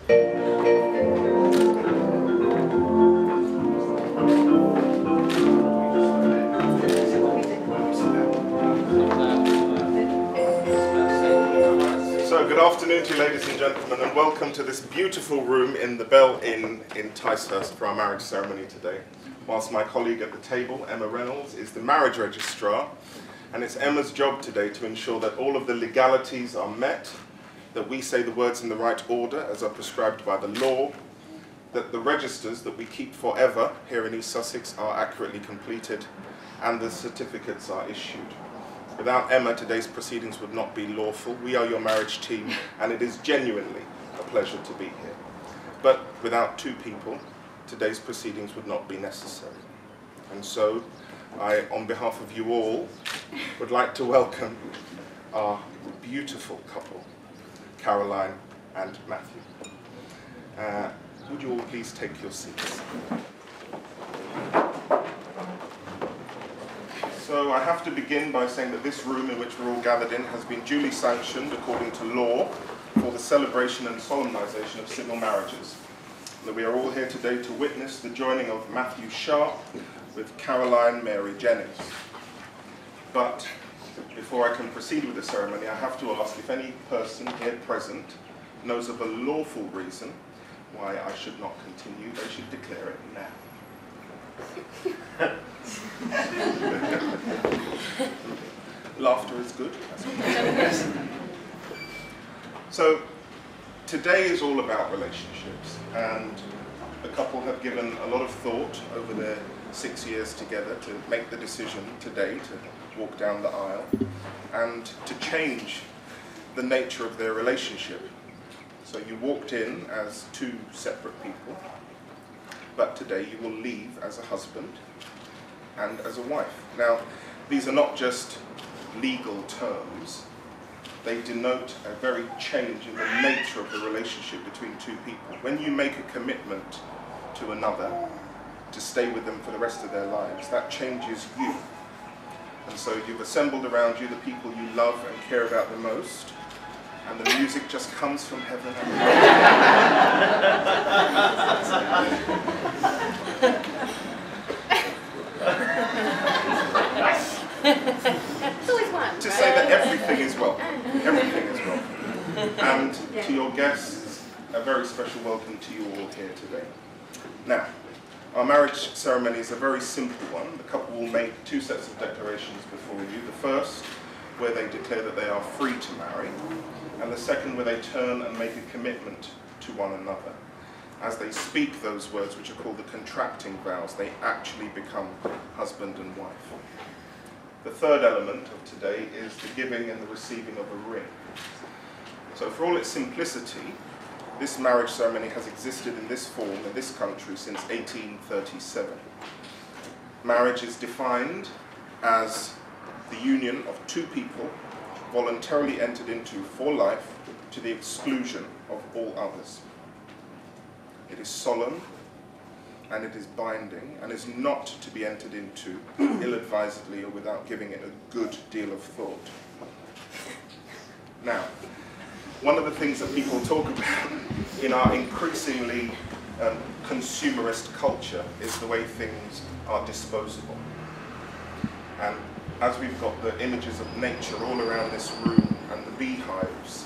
Good afternoon to you, ladies and gentlemen, and welcome to this beautiful room in the Bell Inn in Ticehurst for our marriage ceremony today. Whilst my colleague at the table, Emma Reynolds, is the marriage registrar, and it's Emma's job today to ensure that all of the legalities are met, that we say the words in the right order as are prescribed by the law, that the registers that we keep forever here in East Sussex are accurately completed, and the certificates are issued. Without Emma, today's proceedings would not be lawful. We are your marriage team, and it is genuinely a pleasure to be here. But without two people, today's proceedings would not be necessary. And so, I, on behalf of you all, would like to welcome our beautiful couple, Caroline and Matthew. Would you all please take your seats? So I have to begin by saying that this room in which we're all gathered in has been duly sanctioned according to law for the celebration and solemnisation of civil marriages. And that we are all here today to witness the joining of Matthew Sharp with Caroline Mary Jennings. But before I can proceed with the ceremony, I have to ask if any person here present knows of a lawful reason why I should not continue. They should declare it now. Laughter is good. So today is all about relationships, and the couple have given a lot of thought over their 6 years together to make the decision today to walk down the aisle and to change the nature of their relationship. So you walked in as two separate people, but today you will leave as a husband and as a wife. Now, these are not just legal terms. They denote a very change in the nature of the relationship between two people. When you make a commitment to another to stay with them for the rest of their lives, that changes you. And so you've assembled around you the people you love and care about the most, and the music just comes from heaven. To say that everything is welcome. Everything is welcome. And to your guests, a very special welcome to you all here today. Now, our marriage ceremony is a very simple one. The couple will make two sets of declarations before you. The first, where they declare that they are free to marry, and the second, where they turn and make a commitment to one another. As they speak those words, which are called the contracting vows, they actually become husband and wife. The third element of today is the giving and the receiving of a ring. So for all its simplicity, this marriage ceremony has existed in this form in this country since 1837. Marriage is defined as the union of two people voluntarily entered into for life to the exclusion of all others. It is solemn, and it is binding, and is not to be entered into ill-advisedly or without giving it a good deal of thought. Now, one of the things that people talk about in our increasingly consumerist culture is the way things are disposable. And as we've got the images of nature all around this room and the beehives,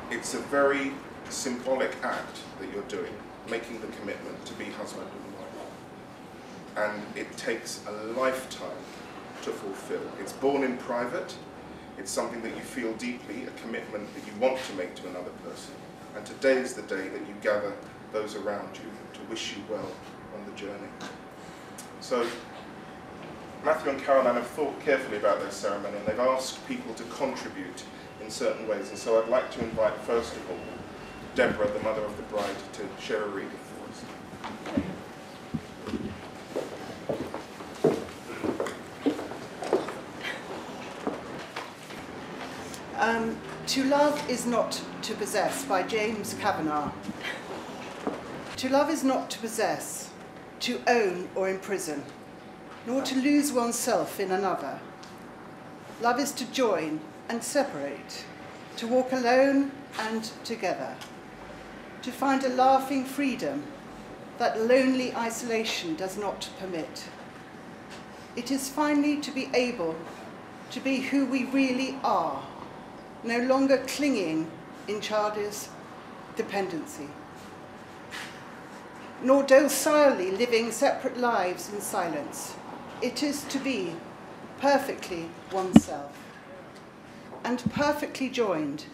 it's a very symbolic act that you're doing, making the commitment to be husband and wife. And it takes a lifetime to fulfill. It's born in private, it's something that you feel deeply, a commitment that you want to make to another person. And today is the day that you gather those around you to wish you well on the journey. So, Matthew and Caroline have thought carefully about their ceremony, and they've asked people to contribute in certain ways. And so I'd like to invite, first of all, Deborah, the mother of the bride, to share a reading for us. To love is not to possess, by James Kavanagh. To love is not to possess, to own or imprison, nor to lose oneself in another. Love is to join and separate, to walk alone and together, to find a laughing freedom that lonely isolation does not permit. It is finally to be able to be who we really are, no longer clinging in childish dependency, nor docilely living separate lives in silence. It is to be perfectly oneself and perfectly joined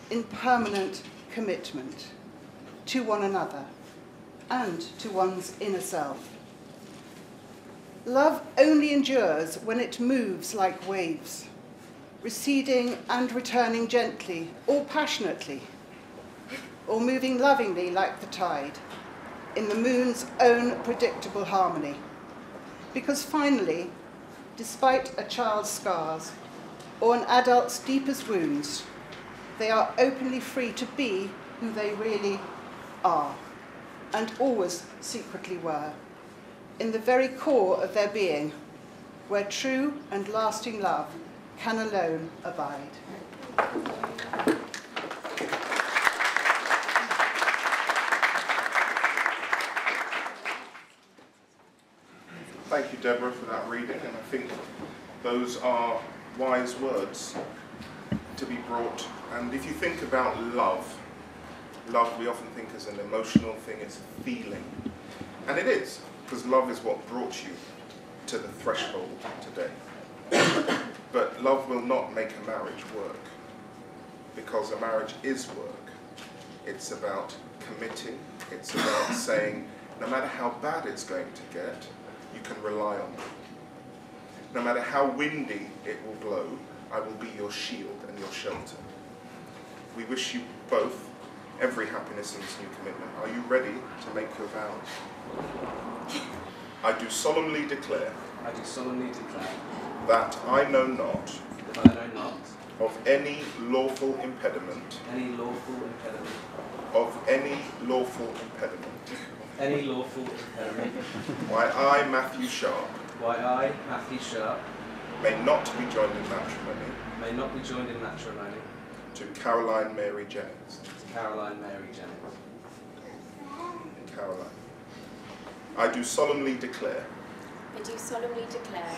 in permanent commitment to one another and to one's inner self. Love only endures when it moves like waves, receding and returning gently or passionately, or moving lovingly like the tide, in the moon's own predictable harmony. Because finally, despite a child's scars or an adult's deepest wounds, they are openly free to be who they really are, and always secretly were, in the very core of their being, where true and lasting love can alone abide. Thank you, Deborah, for that reading, and I think those are wise words to be brought. And if you think about love we often think as an emotional thing, it's a feeling. And it is, because love is what brought you to the threshold today. But love will not make a marriage work, because a marriage is work. It's about committing, it's about saying, no matter how bad it's going to get, you can rely on me. No matter how windy it will blow, I will be your shield and your shelter. We wish you both every happiness in this new commitment. Are you ready to make your vows? I do solemnly declare. I do solemnly declare. That I know not. That I know not. Of any lawful impediment. Any lawful impediment. Of any lawful impediment. Any lawful impediment. Why I, Matthew Sharp. Why I, Matthew Sharp. May not be joined in matrimony. May not be joined in matrimony. To Caroline Mary Jennings. To Caroline Mary Jennings. Caroline. I do solemnly declare. I do solemnly declare.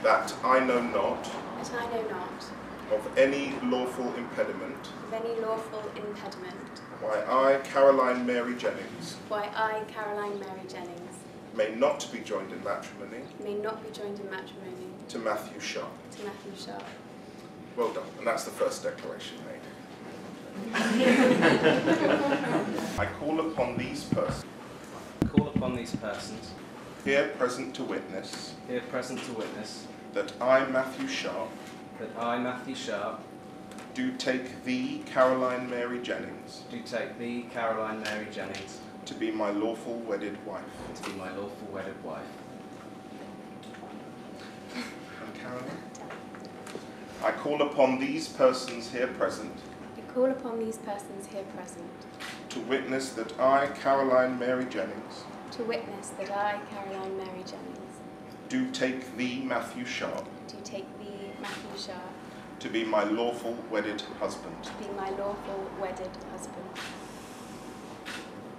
That I know not. That I know not. Of any lawful impediment. Of any lawful impediment. Why I, Caroline Mary Jennings. Why I, Caroline Mary Jennings. May not be joined in matrimony. May not be joined in matrimony. To Matthew Sharp. To Matthew Sharp. Well done. And that's the first declaration made. I call upon these persons. Call upon these persons. Here present to witness. Here present to witness. That I, Matthew Sharp. That I, Matthew Sharp. Do take thee, Caroline Mary Jennings. Do take thee, Caroline Mary Jennings. To be my lawful wedded wife. To be my lawful wedded wife. And Caroline? I call upon these persons here present. I call upon these persons here present. To witness that I, Caroline Mary Jennings. To witness that I, Caroline Mary Jennings. Do take thee, Matthew Sharp. Do take thee, Matthew Sharp. To be my lawful wedded husband. To be my lawful wedded husband.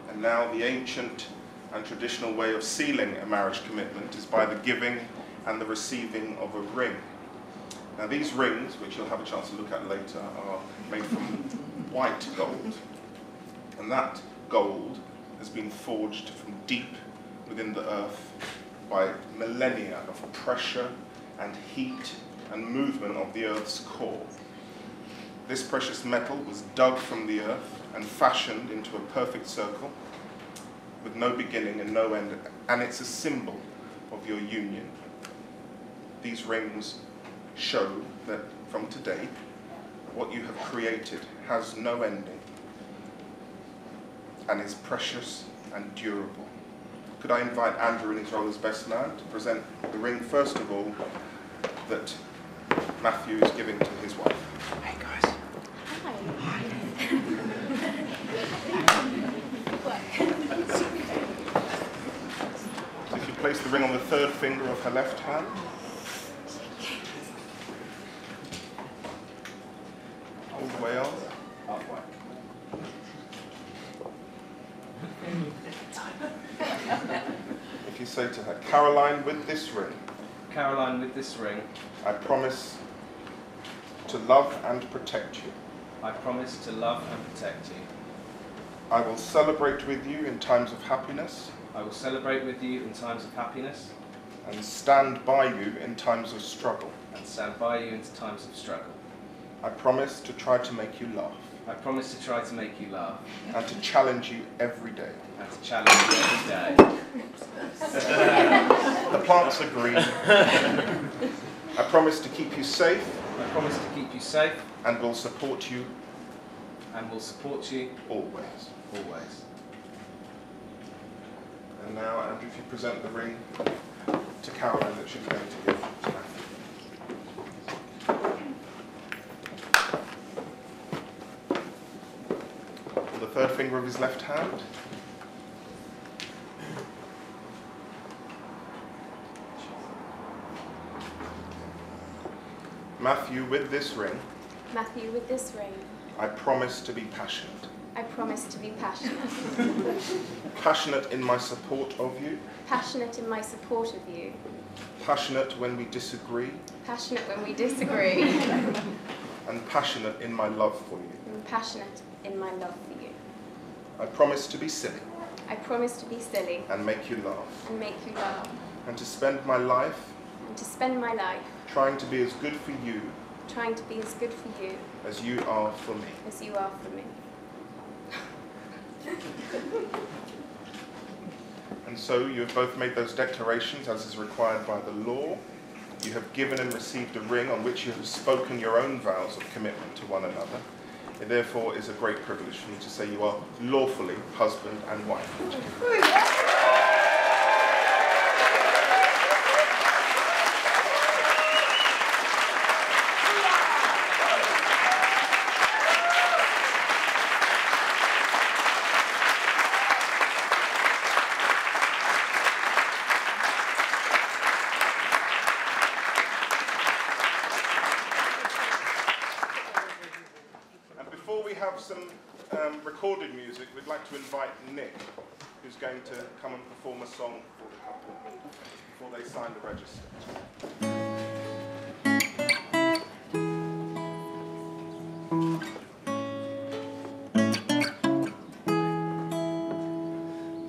And now the ancient and traditional way of sealing a marriage commitment is by the giving and the receiving of a ring. Now these rings, which you'll have a chance to look at later, are made from white gold. And that gold has been forged from deep within the earth by millennia of pressure and heat and movement of the earth's core. This precious metal was dug from the earth and fashioned into a perfect circle with no beginning and no end, and it's a symbol of your union. These rings show that from today, what you have created has no ending and is precious and durable. Could I invite Andrew in his role as best man to present the ring, first of all, that Matthew is giving to his wife. Hey guys. Hi. So if you place the ring on the third finger of her left hand, all the way on. If you say to her, Caroline, with this ring, Caroline, with this ring, I promise to love and protect you. I promise to love and protect you. I will celebrate with you in times of happiness I will celebrate with you in times of happiness and stand by you in times of struggle. and stand by you in times of struggle. I promise to try to make you laugh I promise to try to make you laugh and to challenge you every day. and to challenge you every day. The plants are green. I promise to keep you safe I promise to keep you safe and will support you and will support you always. always. And now, Andrew, if you present the ring to Caroline that she's going to give to Matthew. The third finger of his left hand. Matthew, with this ring, Matthew, with this ring, I promise to be passionate. I promise to be passionate. Passionate in my support of you. Passionate in my support of you. Passionate when we disagree. Passionate when we disagree. And passionate in my love for you. And passionate in my love for you. I promise to be silly I promise to be silly and make you laugh. and make you laugh. And to spend my life And to spend my life trying to be as good for you trying to be as good for you as you are for me. as you are for me. And so you have both made those declarations as is required by the law. You have given and received a ring on which you have spoken your own vows of commitment to one another. It therefore is a great privilege for me to say you are lawfully husband and wife. Before we have some recorded music, we'd like to invite Nick, who's going to come and perform a song for the couple before they sign the register.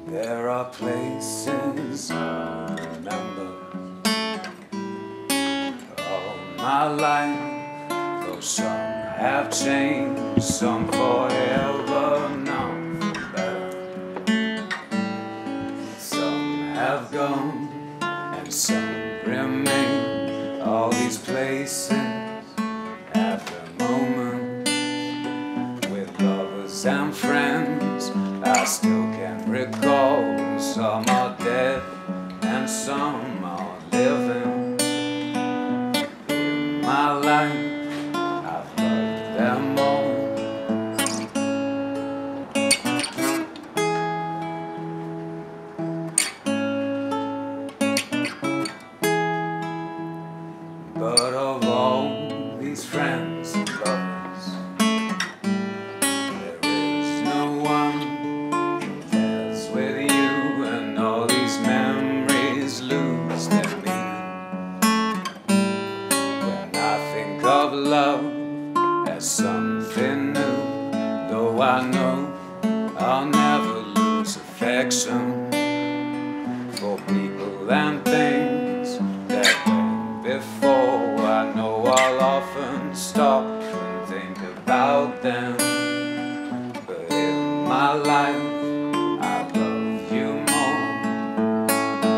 There are places I remember all my life, though some have changed, some forever, none for better. Some have gone and some remain. All these places at the moment, with lovers and friends, I still can recall. Some are dead and some are living. In my life I've loved them all. But of all these friends and lovers, there is no one compares with you, and all these memories lose their meaning when I think of love as something new. Though I know I'll never lose affection for people and things that went before. I know I'll often stop and think about them, but in my life I love you more.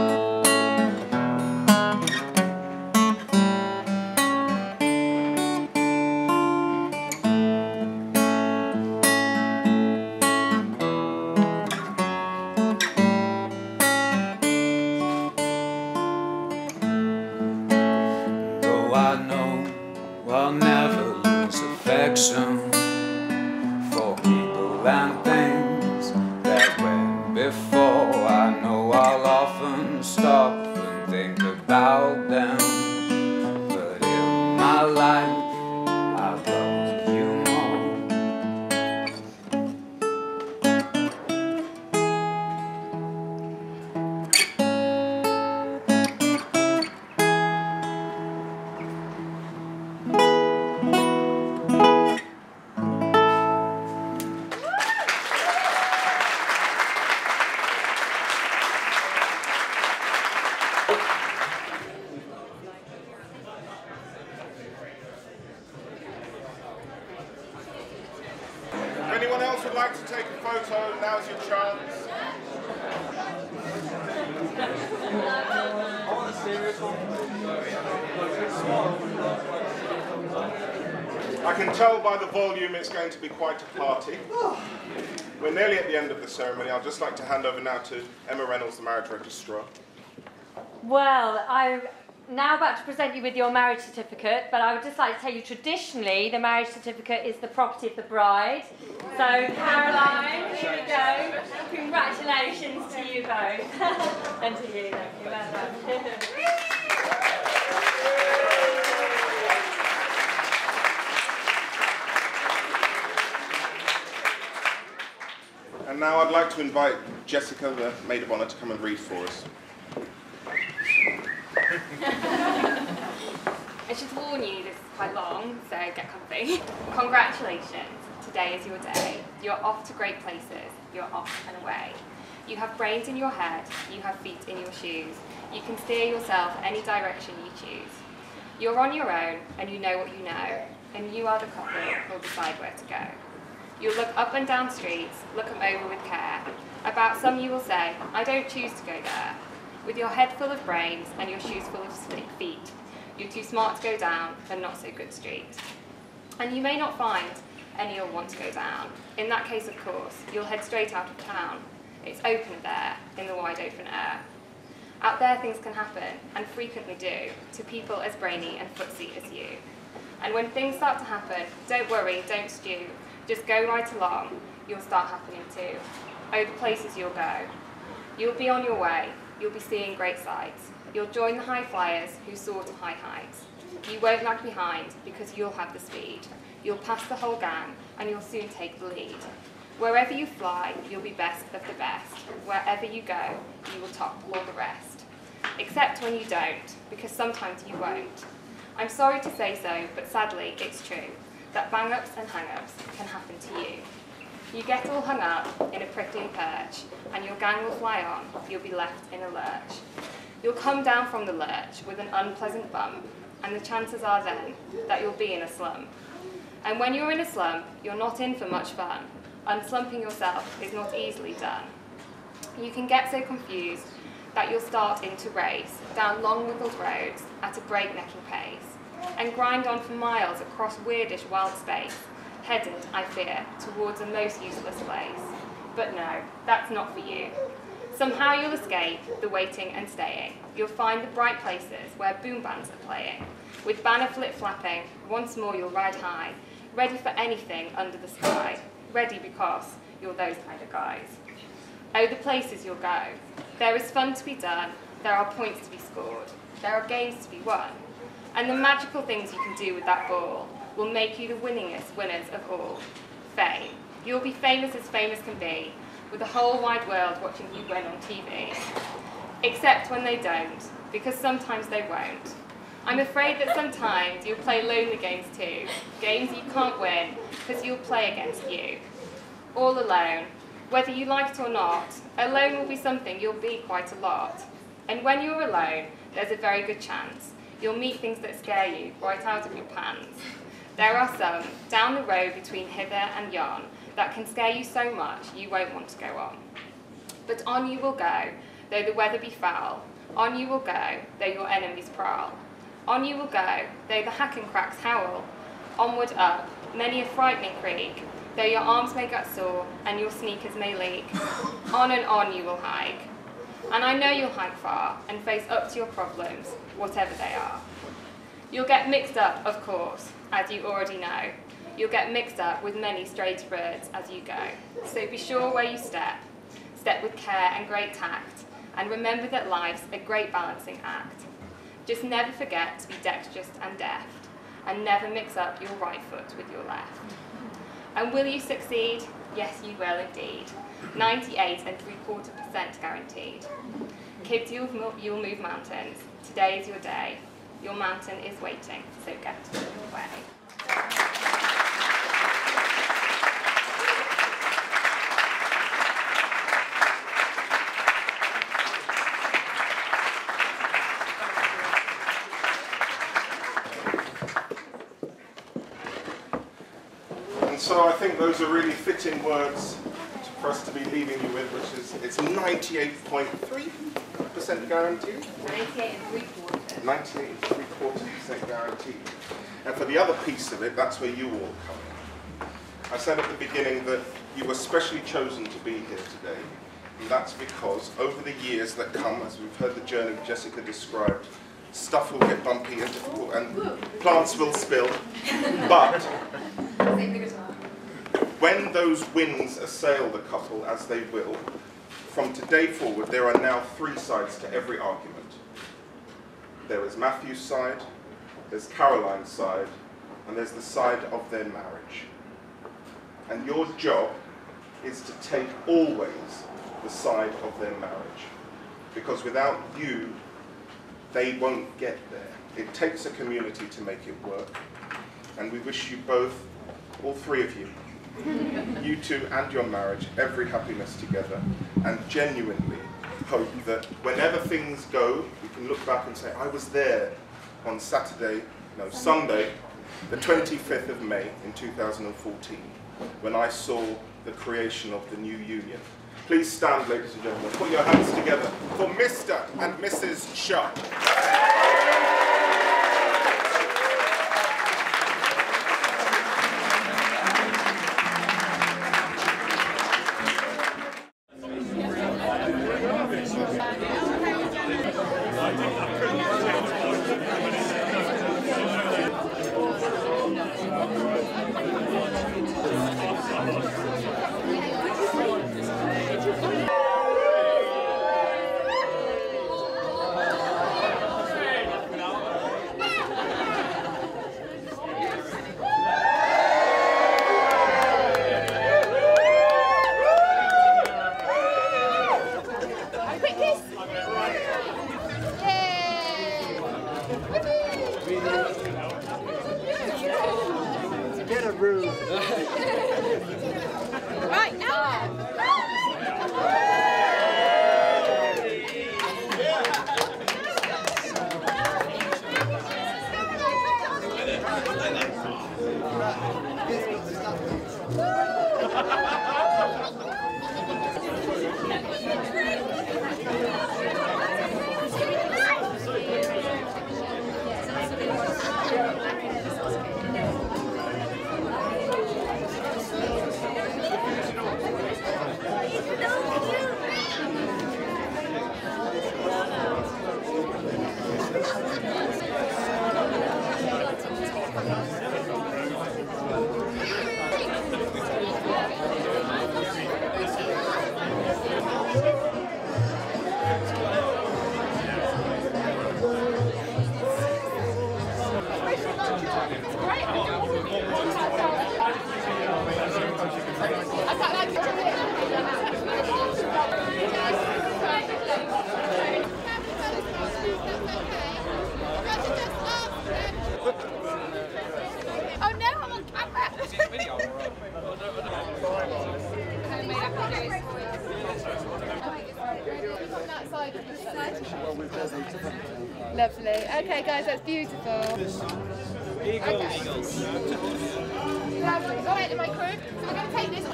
Though I know I'll never lose affection for people and things that went before. I know I'll often stop and think about them, but in my life I love you more. would like to take a photo, now's your chance. I can tell by the volume it's going to be quite a party. We're nearly at the end of the ceremony. I'd just like to hand over now to Emma Reynolds, the marriage registrar. Well, I'm now about to present you with your marriage certificate, but I would just like to tell you traditionally the marriage certificate is the property of the bride. So Caroline, here we go. Congratulations to you both. And to you, thank you. Well done. And now I'd like to invite Jessica, the maid of honour, to come and read for us. I should warn you, this is quite long, so get comfy. Congratulations, today is your day. You're off to great places, you're off and away. You have brains in your head, you have feet in your shoes. You can steer yourself any direction you choose. You're on your own, and you know what you know, and you are the couple who'll decide where to go. You'll look up and down streets, look them over with care. About some you will say, I don't choose to go there. With your head full of brains and your shoes full of feet, you're too smart to go down a not so good street. And you may not find any you'll want to go down. In that case, of course, you'll head straight out of town. It's open there, in the wide open air. Out there things can happen, and frequently do, to people as brainy and footsie as you. And when things start to happen, don't worry, don't stew. Just go right along, you'll start happening too. Oh, the places you'll go. You'll be on your way, you'll be seeing great sights. You'll join the high flyers who soar to high heights. You won't lag behind because you'll have the speed. You'll pass the whole gang and you'll soon take the lead. Wherever you fly, you'll be best of the best. Wherever you go, you will top all the rest. Except when you don't, because sometimes you won't. I'm sorry to say so, but sadly it's true, that bang-ups and hang-ups can happen to you. You get all hung up in a prickly perch, and your gang will fly on, you'll be left in a lurch. You'll come down from the lurch with an unpleasant bump, and the chances are then that you'll be in a slump. And when you're in a slump, you're not in for much fun. Unslumping yourself is not easily done. You can get so confused that you'll start in to race down long wiggled roads at a breaknecking pace, and grind on for miles across weirdish wild space, headed, I fear, towards a most useless place. But no, that's not for you. Somehow you'll escape the waiting and staying. You'll find the bright places where boom bands are playing. With banner flip flapping, once more you'll ride high, ready for anything under the sky. Ready because you're those kind of guys. Oh, the places you'll go. There is fun to be done, there are points to be scored, there are games to be won. And the magical things you can do with that ball will make you the winningest winners of all. Fame. You'll be famous as famous can be, with the whole wide world watching you win on TV. Except when they don't, because sometimes they won't. I'm afraid that sometimes you'll play lonely games too, games you can't win, because you'll play against you. All alone. Whether you like it or not, alone will be something you'll be quite a lot. And when you're alone, there's a very good chance you'll meet things that scare you right out of your pants. There are some, down the road between hither and yon, that can scare you so much you won't want to go on. But on you will go, though the weather be foul. On you will go, though your enemies prowl. On you will go, though the hack and cracks howl. Onward up, many a frightening creek, though your arms may get sore and your sneakers may leak. On and on you will hike. And I know you'll hike far and face up to your problems, whatever they are. You'll get mixed up, of course, as you already know. You'll get mixed up with many strange birds as you go. So be sure where you step. Step with care and great tact. And remember that life's a great balancing act. Just never forget to be dexterous and deft. And never mix up your right foot with your left. And will you succeed? Yes, you will indeed. 98.75% guaranteed. Kids, you'll move mountains. Today is your day. Your mountain is waiting, so get away. And so I think those are really fitting words for us to be leaving you with, which is it's 98.3% guaranteed. 98.75%. 98.75% guaranteed. And for the other piece of it, that's where you all come in. I said at the beginning that you were specially chosen to be here today. And that's because over the years that come, as we've heard the journey Jessica described, stuff will get bumpy and difficult and plants will spill. But when those winds assail the couple, as they will, from today forward, there are now 3 sides to every argument. There is Matthew's side, there's Caroline's side, and there's the side of their marriage. And your job is to take always the side of their marriage. Because without you, they won't get there. It takes a community to make it work. And we wish you both, all 3 of you, you two and your marriage, every happiness together, and genuinely hope that whenever things go, you can look back and say, I was there on Sunday, the 25th of May in 2014, when I saw the creation of the new union. Please stand, ladies and gentlemen. Put your hands together for Mr. and Mrs. Sharp. Get a room. Right now. Oh no, I'm on camera. Lovely. Okay, guys, that's beautiful. Eagles. Lovely. All right, my crew. So we're going to take this.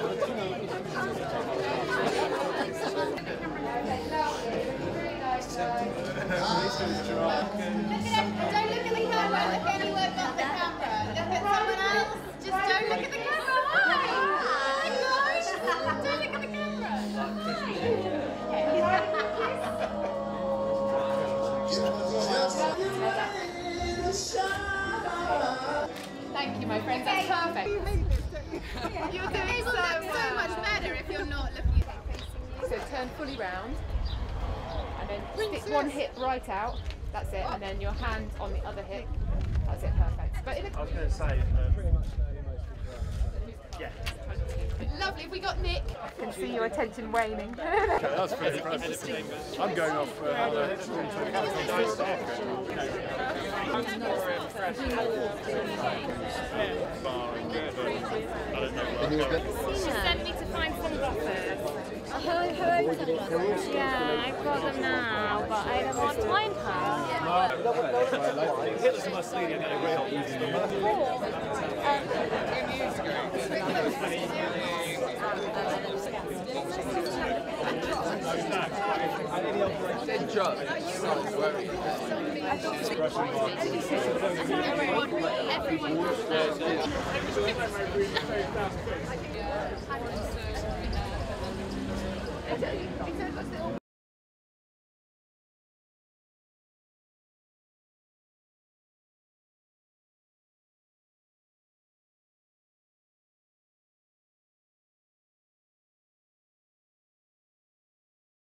Really nice, guys. Don't look at the camera. Look anywhere but the camera. Look at someone else. Just don't look at the camera. Oh my gosh. Don't look at the camera. Thank you, my friends. That's perfect. You're doing so much better if you're not looking at that facing you. So turn fully round, and then stick one hip right out. That's it, and then your hand on the other hip. That's it, perfect. But I was going to say, yeah. lovely. Have we got Nick? I can see your attention waning. Okay, that's pretty impressive. I'm going off. She sent me to find some buffers. Yeah, I've got them now, but I don't want to find her. Hitler's Mussolini are going to Everyone.